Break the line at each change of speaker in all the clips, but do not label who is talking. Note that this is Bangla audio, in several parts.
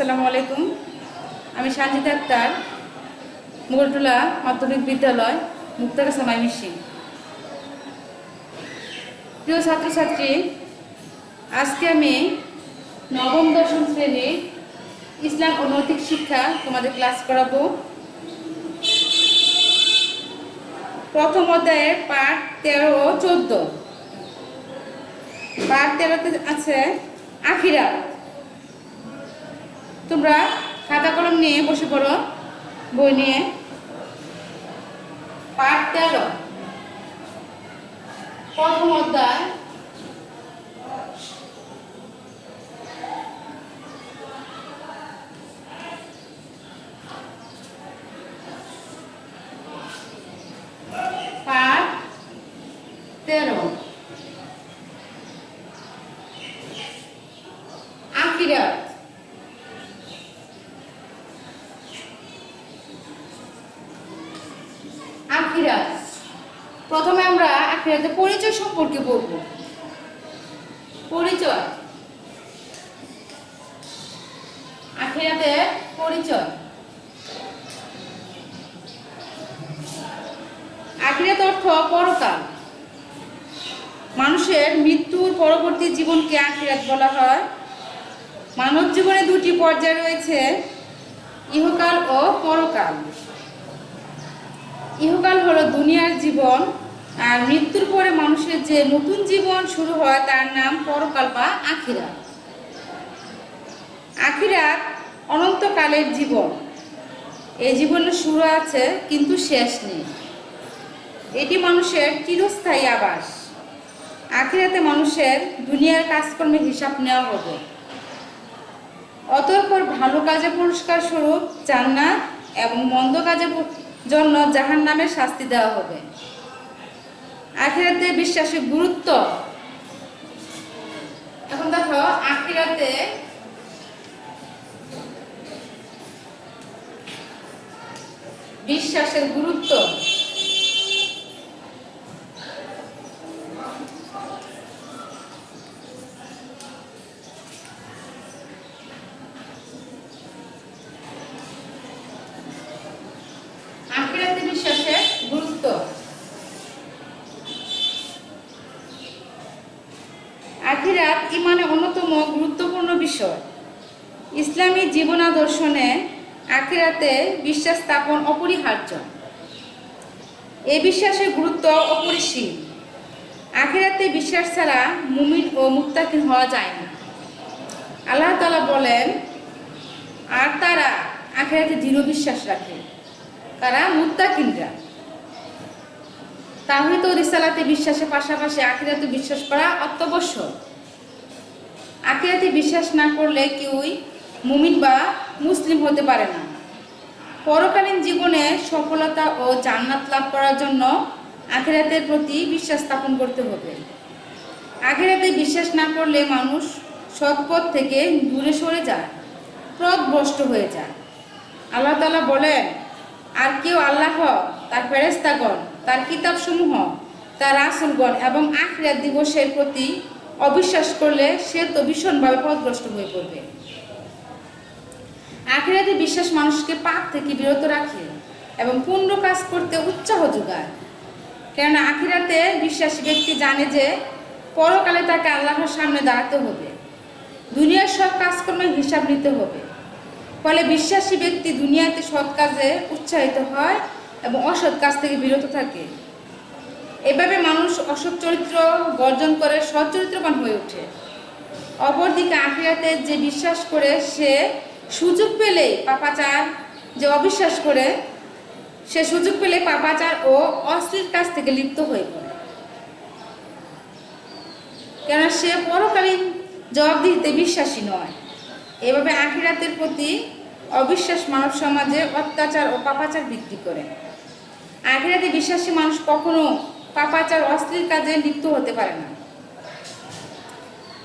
আসসালামু আলাইকুম। আমি সানজিদা আক্তার, মোগলটুলা মাধ্যমিক বিদ্যালয়, মুক্তাগাছা ময়মনসিংহ। প্রিয় ছাত্রছাত্রী, আজকে আমি নবম দশম শ্রেণীর ইসলাম ও নৈতিক শিক্ষা তোমাদের ক্লাস করাবো। প্রথম অধ্যায়ের পাঠ 13 ও 14। পাঠ 13তে আছে আখিরাত। তোমরা খাতা কলম নিয়ে বসে পড়ো, বই নিয়ে। পাঠ 13 প্রথম অধ্যায়। পাঠ 13 আখিরাত। আখিরাত, প্রথমে আমরা আখিরাতের পরিচয় সম্পর্কে বলবো। পরিচয়, আখিরাতের পরিচয়। আখিরাত অর্থ পরকাল। মানুষের মৃত্যুর পরবর্তী জীবনকে আখিরাত বলা হয়। মানব জীবনে দুটি পর্যায় রয়েছে, ইহকাল ও পরকাল। ইহকাল হলো দুনিয়ার জীবন, আর মৃত্যুর পরে মানুষের যে নতুন জীবন শুরু হয় তার নাম পরকাল বা আখিরাত। আখিরাত অনন্তকালের জীবন। এই জীবনের শুরু আছে কিন্তু শেষ নেই। এটি মানুষের চিরস্থায়ী আবাস। আখিরাতে মানুষের দুনিয়ার কাজকর্মের হিসাব নেওয়া হবে। অতঃপর ভালো কাজে পুরস্কার স্বরূপ জান্নাত এবং মন্দ কাজের জন্য জাহান্নামের শাস্তি দেওয়া হবে। আখিরাতে বিশ্বাসের গুরুত্ব। এখন দেখো আখিরাতে বিশ্বাসের গুরুত্ব। আখিরাতে বিশ্বাসের গুরুত্ব। আখিরাত ঈমানের অন্যতম গুরুত্বপূর্ণ বিষয়। ইসলামী জীবনাদর্শনে আখিরাতে বিশ্বাস স্থাপন অপরিহার্য। এই বিশ্বাসের গুরুত্ব অপরিসীম। আখিরাতে বিশ্বাস ছাড়া মুমিন ও মুত্তাকিন হওয়া যায় না। আল্লাহ তাআলা বলেন, আর তারা আখিরাতে দৃঢ় বিশ্বাস রাখে, তারা মুত্তাকিনরা। তাওহীদ ও রিসালাতে বিশ্বাসের পাশাপাশি আখিরাতে বিশ্বাস করা অত্যাবশ্যক। আখিরাতে বিশ্বাস না করলে কেউই মুমিন বা মুসলিম হতে পারে না। পরকালীন জীবনে সফলতা ও জান্নাত লাভ করার জন্য আখিরাতের প্রতি বিশ্বাস স্থাপন করতে হবে। আখিরাতে বিশ্বাস না করলে মানুষ সৎপথ থেকে দূরে সরে যায়, পথভ্রষ্ট হয়ে যায়। আল্লাহ তাআলা বলেন, আর কেউ আল্লাহ, তার ফেরেশতাগণ, তার কিতাবসমূহ, তার রাসূলগণ এবং আখিরাত দিবসের প্রতি অবিশ্বাস করলে সে তো ভীষণভাবে পথভ্রষ্ট হয়ে পড়বে। আখিরাতে বিশ্বাস মানুষকে পাপ থেকে বিরত রাখে এবং পুণ্য কাজ করতে উৎসাহ যোগায়। কেননা আখিরাতে বিশ্বাসী ব্যক্তি জানে যে পরকালে তাকে আল্লাহর সামনে দাঁড়াতে হবে, দুনিয়ার সব কাজকর্মের হিসাব নিতে হবে। ফলে বিশ্বাসী ব্যক্তি দুনিয়াতে সৎ কাজে উৎসাহিত হয় এবং অসৎ কাজ থেকে বিরত থাকে। এভাবে মানুষ অসৎ চরিত্র বর্জন করে সৎ চরিত্রবান হয়ে ওঠে। অপরদিকে আখিরাতে যে বিশ্বাস করে সে সুযোগ পেলে পাপাচার, যে অবিশ্বাস করে সে সুযোগ পেলে পাপাচার ও অশ্লীল কাজ থেকে লিপ্ত হয়ে পড়ে। কেন সে পরকালীন জবাবদিহিতে বিশ্বাসী নয়। এভাবে আখিরাতের প্রতি অবিশ্বাস মানব সমাজে অত্যাচার ও পাপাচার বৃদ্ধি করে। আখিরাতে বিশ্বাসী মানুষ কখনো পাপাচার অশ্লীল কাজে লিপ্ত হতে পারে না।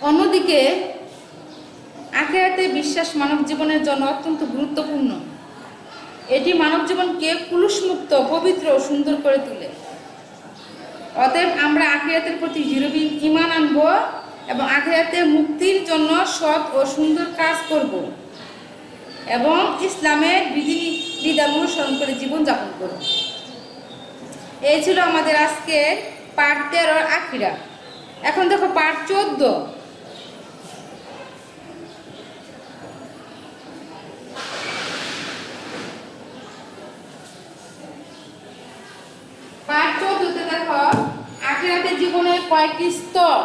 অন্যদিকে আখিরাতে বিশ্বাস মানব জীবনের জন্য অত্যন্ত গুরুত্বপূর্ণ। এটি মানব জীবনকে কুলুষমুক্ত, পবিত্র ও সুন্দর করে তোলে। অতএব আমরা আখিরাতের প্রতি দৃঢ় ঈমান আনবো এবং আখিরাতে মুক্তির জন্য সৎ ও সুন্দর কাজ করব। এবং ইসলামের বিধান অনুসরণ করে জীবনযাপন করুন। এই ছিল আমাদের আজকের পার্ট 13 আখিরাত। এখন দেখো পার্ট 14। পার্ট 14 তে দেখো আখিরাতের জীবনের কয়েকটি স্তর।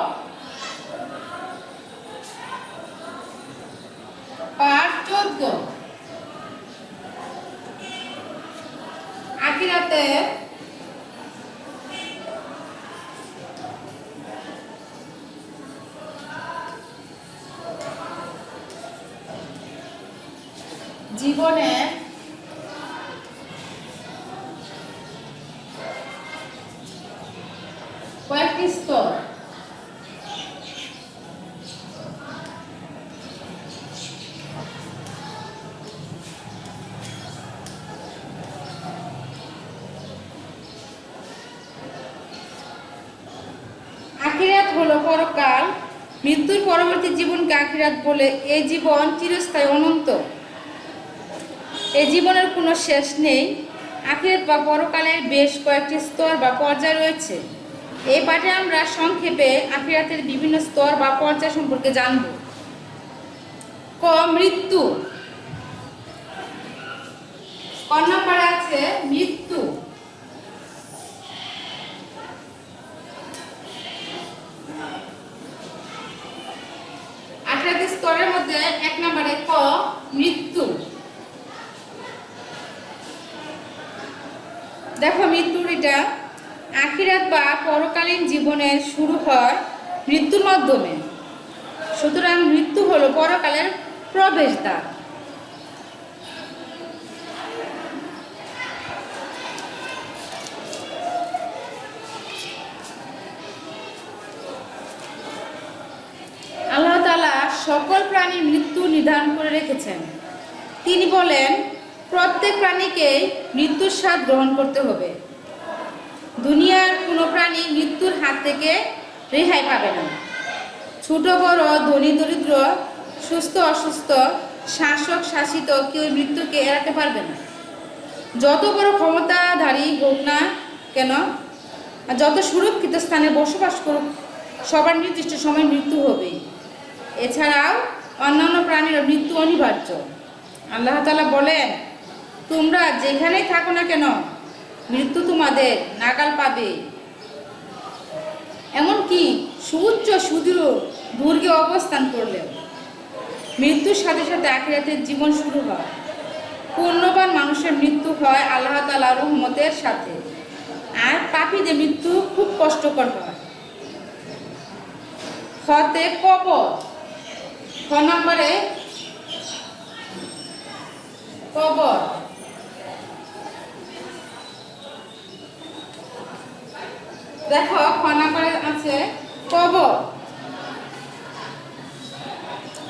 পার্ট 14 আখিরাতে জীবনে কয়েকটি স্তর। আখিরাত হলো পরকাল। মৃত্যুর পরবর্তী জীবনকে আখিরাত বলে। এই জীবন চিরস্থায়ী, অনন্ত। এই জীবনের কোনো শেষ নেই। আখিরাত বা পরকালের বেশ কয়েকটি স্তর বা পর্যায় রয়েছে। এই পাঠে আমরা সংক্ষেপে আখিরাতের বিভিন্ন স্তর বা পর্যায় সম্পর্কে জানব। ক মৃত্যু। ক নম্বরে আছে মৃত্যু। আখিরাতের স্তরের মধ্যে 1 নম্বরে ক মৃত্যু। দেখো মৃত্যুর এটা আখিরাত বা পরকালীন জীবনের শুরু হয় মৃত্যুর মাধ্যমে। সুতরাং মৃত্যু হলো পরকালের প্রবেশদ্বার। আল্লাহ তাআলা সকল প্রাণীর মৃত্যু নির্ধারণ করে রেখেছেন। তিনি বলেন, প্রত্যেক প্রাণীকে মৃত্যুর স্বাদ গ্রহণ করতে হবে। দুনিয়ার কোনো প্রাণী মৃত্যুর হাত থেকে রেহাই পাবে না। ছোট বড়, ধনী দরিদ্র, সুস্থ অসুস্থ, শাসক শাসিত কেউ মৃত্যুকে এড়াতে পারবে না। যত বড় ক্ষমতাধারী হোক না কেন, যত সুরক্ষিত স্থানে বসবাস করুক, সবার নির্দিষ্ট সময় মৃত্যু হবেই। এছাড়াও অন্যান্য প্রাণীর মৃত্যু অনিবার্য। আল্লাহ তাআলা বলেন, তোমরা যেখানেই থাকো না কেন, মৃত্যু তোমাদের নাগাল পাবে। এমনকি সুউচ্চ সুদূর দুর্গে অবস্থান করলেও মৃত্যুর সাথে সাথে আখিরাতের জীবন শুরু হয়। পুণ্যবান মানুষের মৃত্যু হয় আল্লাহ তাআলার রহমতের সাথে, আর পাপীদের মৃত্যু খুব কষ্টকর হয়। হতে কবর। খ নম্বরে কবর। দেখো খ নম্বরে আছে কবর।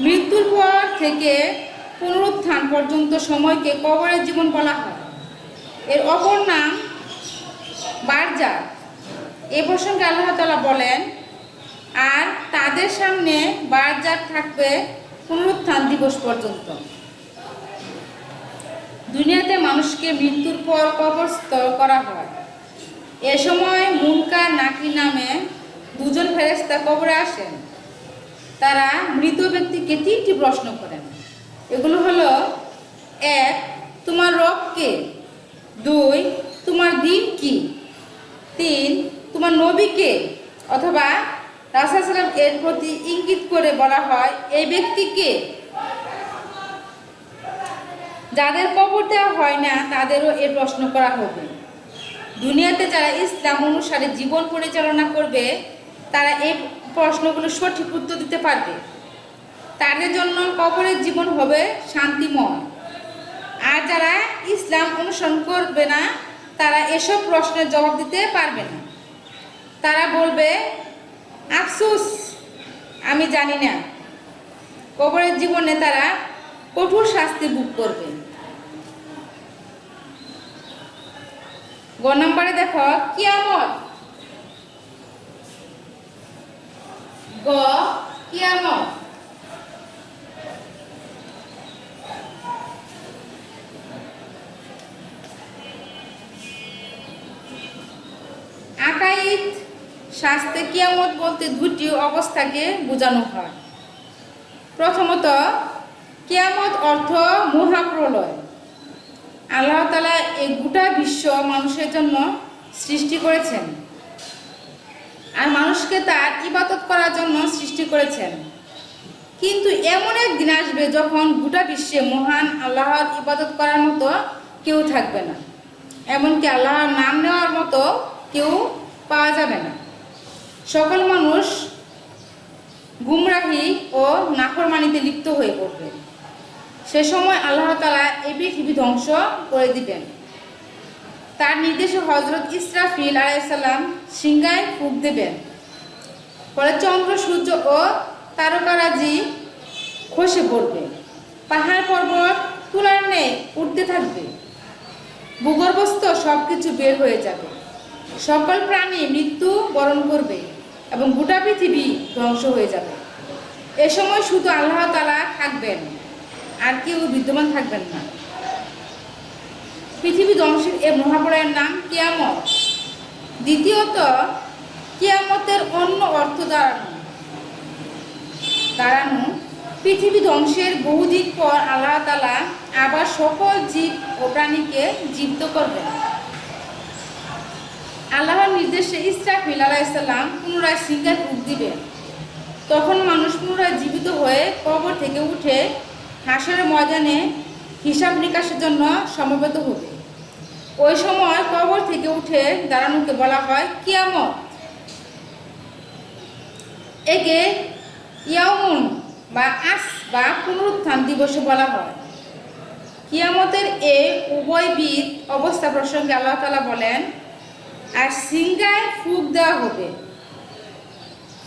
মৃত্যুর পর থেকে পুনরুত্থান পর্যন্ত সময়কে কবরের জীবন বলা হয়। এর অপর নাম বারজাখ। এ প্রসঙ্গে আল্লাহ তাআলা বলেন, আর তাদের সামনে বারজাখ থাকবে পুনরুত্থান দিবস পর্যন্ত। দুনিয়াতে মানুষকে মৃত্যুর পর কবরস্থ করা হয়। এ সময় মুনকার নাকির নামে দুজন ফেরেশতা কবরে আসেন। তারা মৃত ব্যক্তিকে 3টি প্রশ্ন করেন। এগুলো হলো, 1 তোমার রব কে, 2 তোমার দিন কি, 3 তোমার নবী কে। অথবা রাসূল সাল্লাল্লাহু আলাইহি ওয়াসাল্লাম এর প্রতি ইঙ্গিত করে বলা হয়, এই ব্যক্তি কে। যাদের কবর দেওয়া হয় না তাদেরও এ প্রশ্ন করা হবে। দুনিয়াতে যারা ইসলাম অনুসারে জীবন পরিচালনা করবে তারা এই প্রশ্নগুলো সঠিক উত্তর দিতে পারবে। তাদের জন্য কবরের জীবন হবে শান্তিময়। আর যারা ইসলাম অনুসরণ করবে না তারা এসব প্রশ্নের জবাব দিতে পারবে না। তারা বলবে, আফসোস, আমি জানি না। কবরের জীবনে তারা কঠোর শাস্তি ভোগ করবে। গ নম্বরে দেখো কিয়ামত। গ কিয়ামত। শাস্তে কিয়ামত বলতে দুটি অবস্থাকে বোঝানো হয়। প্রথমত, কিয়ামত অর্থ মহাপ্রলয়। আল্লাহ তাআলা এই গোটা বিশ্ব মানুষের জন্য সৃষ্টি করেছেন আর মানুষকে তার ইবাদত করার জন্য সৃষ্টি করেছেন। কিন্তু এমন এক দিন আসবে যখন গোটা বিশ্বে মহান আল্লাহর ইবাদত করার মতো কেউ থাকবে না, এমনকি আল্লাহর নাম নেওয়ার মতো কেউ পাওয়া যাবে না। সকল মানুষ গুমরাহি ও নাফরমানিতে লিপ্ত হয়ে পড়বে। সে সময় আল্লাহ তাআলা এই পৃথিবী ধ্বংস করে দিবেন। তার নির্দেশে হযরত ইসরাফিল আলাইহিস সালাম সিংহায় ফুঁক দেবেন। ফলে চন্দ্র, সূর্য ও তারকারাজি খসে পড়বে। পাহাড় পর্বত তুলার ন্যায় উঠতে থাকবে। ভূগর্ভস্থ সবকিছু বের হয়ে যাবে। সকল প্রাণী মৃত্যু বরণ করবে এবং গোটা পৃথিবী ধ্বংস হয়ে যাবে। এ সময় শুধু আল্লাহ তাআলা থাকবেন, আর কেউ বিদ্যমান থাকবেন না। পৃথিবী ধ্বংসের এ মহাপ্রলয়ের নাম কিয়ামত। দ্বিতীয়ত, কিয়ামতের অন্য অর্থ দাঁড়ানো। পৃথিবী ধ্বংসের বহুদিন পর আল্লাহ তাআলা আবার সকল জীব ও প্রাণীকে জীবিত করবেন। আল্লাহর নির্দেশে ইসরাফিল আলাইহিস সালাম পুনরায় সিংহায় ফুঁক দিবেন। তখন মানুষ পুনরায় জীবিত হয়ে কবর থেকে উঠে হাসরের ময়দানে হিসাব নিকাশের জন্য সমবেত হবে। ওই সময় কবর থেকে উঠে দাঁড়ানোকে বলা হয় কিয়ামত। একে ইয়াউমুন বা আস বা পুনরুত্থান দিবস বলা হয়। কিয়ামতের এই উভয়বিধ অবস্থা প্রসঙ্গে আল্লাহ তাআলা বলেন, আর সিংহায় ফুঁক দেওয়া হবে,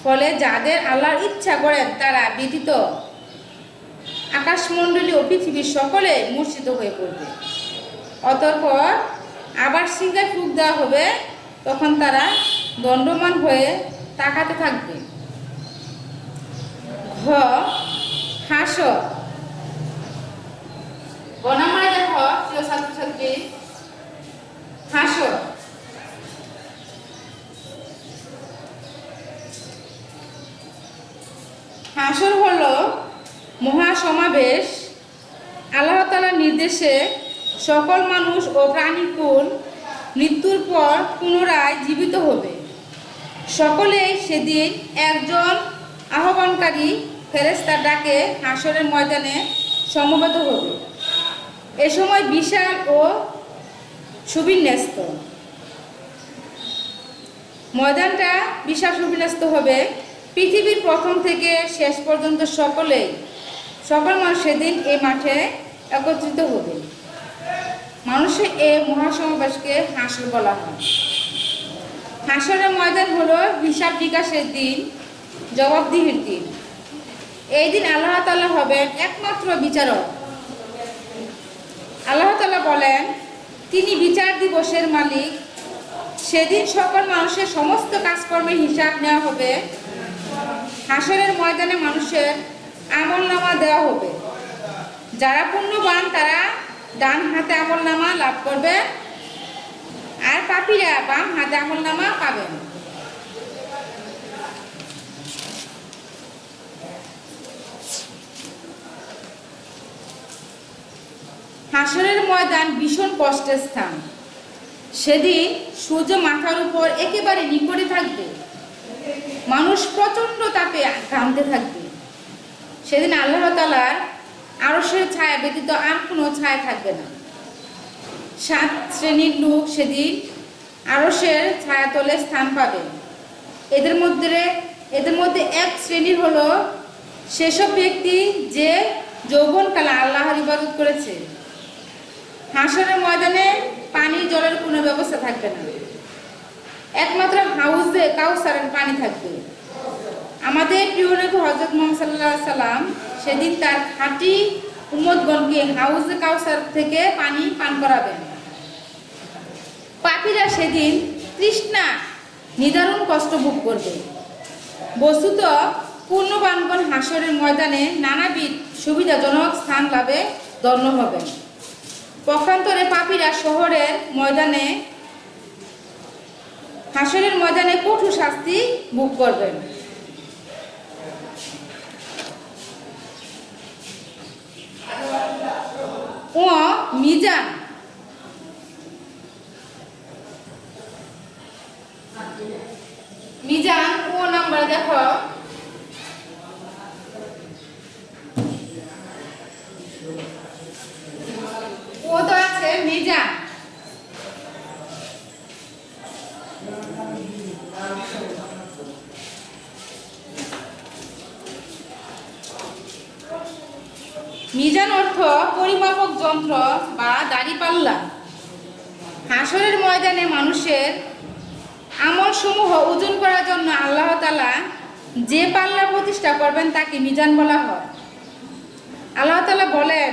ফলে যাদের আল্লাহর ইচ্ছা করেন তারা ব্যতীত আকাশমণ্ডলী ও পৃথিবীর সকলে মূর্ছিত হয়ে পড়বে। অতঃপর আবার সিংহায় ফুঁক দেওয়া হবে, তখন তারা দণ্ডমান হয়ে তাকাতে থাকবে। ঘ হাসর। বর্ণমালায় দেখো প্রিয় ছাত্রছাত্রী, হাসর হাসর হলো মহাসমাবেশ। আল্লাহ তাআলার নির্দেশে সকল মানুষ ও প্রাণীকুল মৃত্যুর পর পুনরায় জীবিত হবে। সকলেই সেদিন একজন আহ্বানকারী ফেরেশতার ডাকে হাসরের ময়দানে সমবেত হবে। এ সময় বিশাল ও সুবিন্যস্ত ময়দানটা বিশাল সুবিন্যস্ত হবে। পৃথিবীর প্রথম থেকে শেষ পর্যন্ত সকল মানুষ সেদিন এই মাঠে একত্রিত হবে। মানুষের এই মহাসমাবেশকে হাসর বলা হয়। হাসরের ময়দান হলো হিসাব নিকাশের দিন, জবাবদিহির দিন। এই দিন আল্লাহ তাআলা হবেন একমাত্র বিচারক। আল্লাহ তাআলা বলেন, তিনি বিচার দিবসের মালিক। সেদিন সকল মানুষের সমস্ত কাজকর্মের হিসাব নেওয়া হবে। হাসরের ময়দানে মানুষের আমলনামা দেওয়া হবে। যারা পুণ্যবান তারা ডান হাতে আমলনামা লাভ করবে, আর পাপীরা বাম হাতে আমলনামা পাবেন। হাসরের ময়দান ভীষণ কষ্টের স্থান। সেদিন সূর্য মাথার উপর একেবারে নিকটে থাকবে। মানুষ প্রচণ্ড তাপে ঘামতে থাকবে। সেদিন আল্লাহ তাআলার আরশের ছায়া ব্যতীত আর কোনো ছায়া থাকবে না। 7 শ্রেণীর লোক সেদিন আরশের ছায়াতলে স্থান পাবে। এদের মধ্যে এক শ্রেণীর হলো সেসব ব্যক্তি যে যৌবনকালে আল্লাহর ইবাদত করেছে। হাসরের ময়দানে পানি জলের কোনো ব্যবস্থা থাকবে না, একমাত্র হাউজে কাউসারের পানি থাকবে। আমাদের প্রিয় নবী হযরত মুহাম্মদ সাল্লাল্লাহু আলাইহি সাল্লাম সেদিন তার খাঁটি উম্মতগণকে হাউজে কাউসার থেকে পানি পান করাবেন। পাপীরা সেদিন তৃষ্ণা নিদারুণ কষ্ট ভোগ করবে। বস্তুত পূর্ণবানগণ হাসরের ময়দানে নানাবিধ সুবিধাজনক স্থান লাভে ধন্য হবেন। পক্ষান্তরে পাপীরা শহরের ময়দানে হাসরের ময়দানে কঠোর শাস্তি ভোগ করবেন। ও মিজান, মিজান ও নাম্বার দেখো, ও তো আছে মিজান। মিজান অর্থ পরিমাপক যন্ত্র বা দাঁড়িপাল্লা। হাসরের ময়দানে মানুষের আমল সমূহ ওজন করার জন্য আল্লাহ তাআলা যে পাল্লা প্রতিষ্ঠা করবেন তাকে মিজান বলা হয়। আল্লাহ তাআলা বলেন,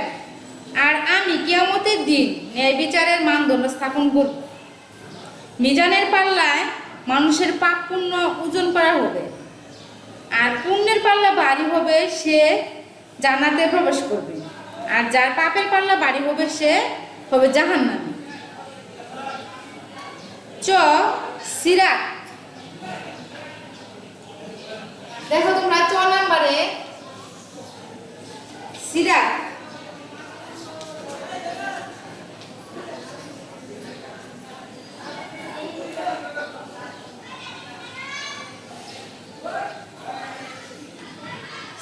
আর আমি কিয়ামতের দিন ন্যায় বিচারের মানদণ্ড স্থাপন করব। মিজানের পাল্লায় মানুষের পাপ পুণ্য ওজন করা হবে, আর পুণ্যের পাল্লা ভারী হবে সে জান্নাতে প্রবেশ করবে, আর যার পাপের পাল্লা ভারী হবে সে হবে জাহান্নামী। সিরাত, দেখো তোমরা নাম্বারে সিরাত।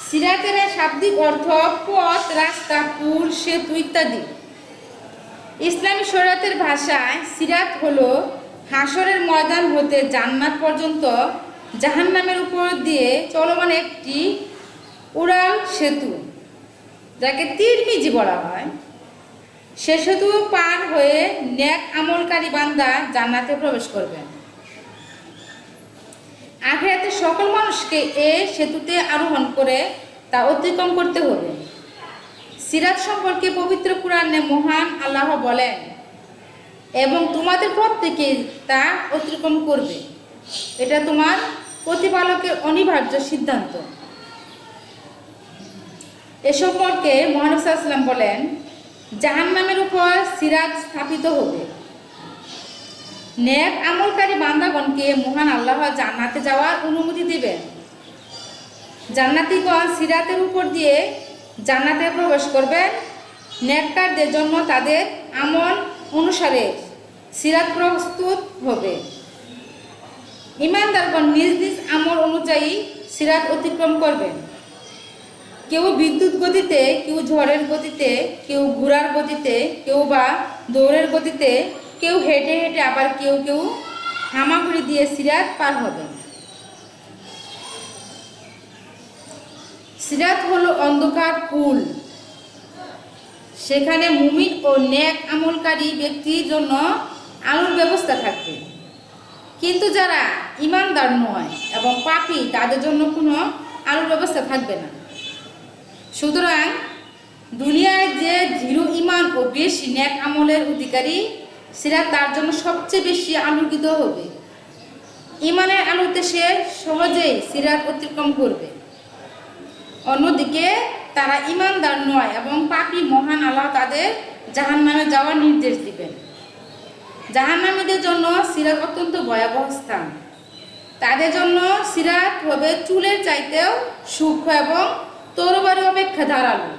সিরাতের শাব্দিক অর্থ পথ, রাস্তা, পুল, সেতু ইত্যাদি। ইসলামী শরীয়তের ভাষায় সিরাত হলো হাসরের ময়দান হতে জান্নাত পর্যন্ত জাহান্নামের উপর দিয়ে চলমান একটি উড়াল সেতু, যাকে তিরমিজি বলা হয়। সে সেতু পার হয়ে নেক আমলকারী বান্দা জান্নাতে প্রবেশ করবেন। আখিরাতে সকল মানুষকে এ সেতুতে আরোহণ করে তা অতিক্রম করতে হবে। সিরাত সম্পর্কে পবিত্র কুরআনে মহান আল্লাহ বলেন, এবং তোমাদের প্রত্যেকে তা অতিক্রম করবে, এটা তোমার প্রতিপালকের অনিবার্য সিদ্ধান্ত। এ সম্পর্কে মহানবী সাল্লাল্লাহু আলাইহি ওয়াসাল্লাম বলেন, জাহান্নামের উপর সিরাত স্থাপিত হবে। নেক আমলকারী বান্দাগণকে মহান আল্লাহ জান্নাতে যাওয়ার অনুমতি দিবেন। জান্নাতীগণ সিরাতের উপর দিয়ে জান্নাতে প্রবেশ করবেন। নেককারদের জন্য তাদের আমল অনুসারে সিরাত প্রস্তুত হবে। ঈমানদারগণ নিজ নিজ আমল অনুযায়ী সিরাত অতিক্রম করবেন। কেউ বিদ্যুৎ গতিতে, কেউ ঝড়ের গতিতে, কেউ ঘোড়ার গতিতে, কেউ বা দৌড়ের গতিতে, কেউ হেঁটে হেঁটে, আবার কেউ কেউ হামাগুড়ি দিয়ে সিরাত পার হবে। সিরাত হলো অন্ধকার পুল। সেখানে মুমিন ও নেক আমলকারী ব্যক্তির জন্য আলোর ব্যবস্থা থাকবে, কিন্তু যারা ঈমানদার নয় এবং পাপী তাদের জন্য কোনো আলোর ব্যবস্থা থাকবে না। সুতরাং দুনিয়ায় যে দৃঢ় ঈমান ও বেশি নেক আমলের অধিকারী সিরাত তার জন্য সবচেয়ে বেশি আলোকিত হবে। ঈমানের আলোতে সে সহজেই সিরাত অতিক্রম করবে। অন্যদিকে তারা ঈমানদার নয় এবং পাপী, মহান আল্লাহ তাদের জাহান্নামে যাওয়ার নির্দেশ দিবেন। জাহান্নামীদের জন্য সিরাত অত্যন্ত ভয়াবহ স্থান। তাদের জন্য সিরাত হবে চুলের চাইতেও সূক্ষ্ম এবং তরবারি অপেক্ষা ধারালো।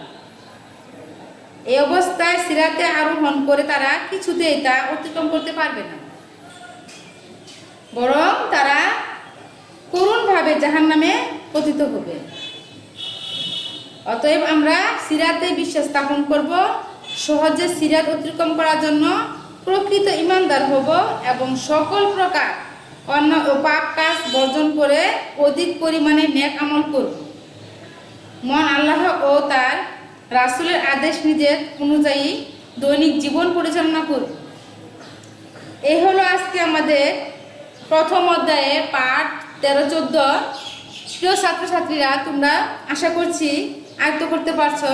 এই অবস্থায় সিরাতে আরোহণ করে তারা কিছুতেই তা অতিক্রম করতে পারবে না, বরং তারা করুণভাবে জাহান্নামে পতিত হবে। অতএব আমরা সিরাতে বিশ্বাস স্থাপন করব, সহজে সিরাত অতিক্রম করার জন্য প্রকৃত ঈমানদার হব এবং সকল প্রকার অন্যায় ও পাপ কাজ বর্জন করে অধিক পরিমাণে নেক আমল করব। মহান আল্লাহ ও তার রাসূলের আদেশ নির্দেশ অনুযায়ী দৈনিক জীবন পরিচালনা করব। এই হলো আজকে আমাদের প্রথম অধ্যায়ে পাঠ 13-14। প্রিয় ছাত্রছাত্রীরা, তোমরা আশা করছি আয়ত্ত করতে পারছো।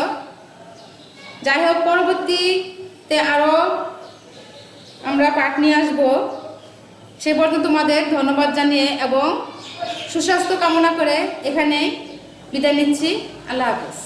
যাই হোক, পরবর্তীতে আরও আমরা পাঠ নিয়ে আসবো। সে পর্যন্ত তোমাদের ধন্যবাদ জানিয়ে এবং সুস্বাস্থ্য কামনা করে এখানে বিদায় নিচ্ছি। আল্লাহ হাফেজ।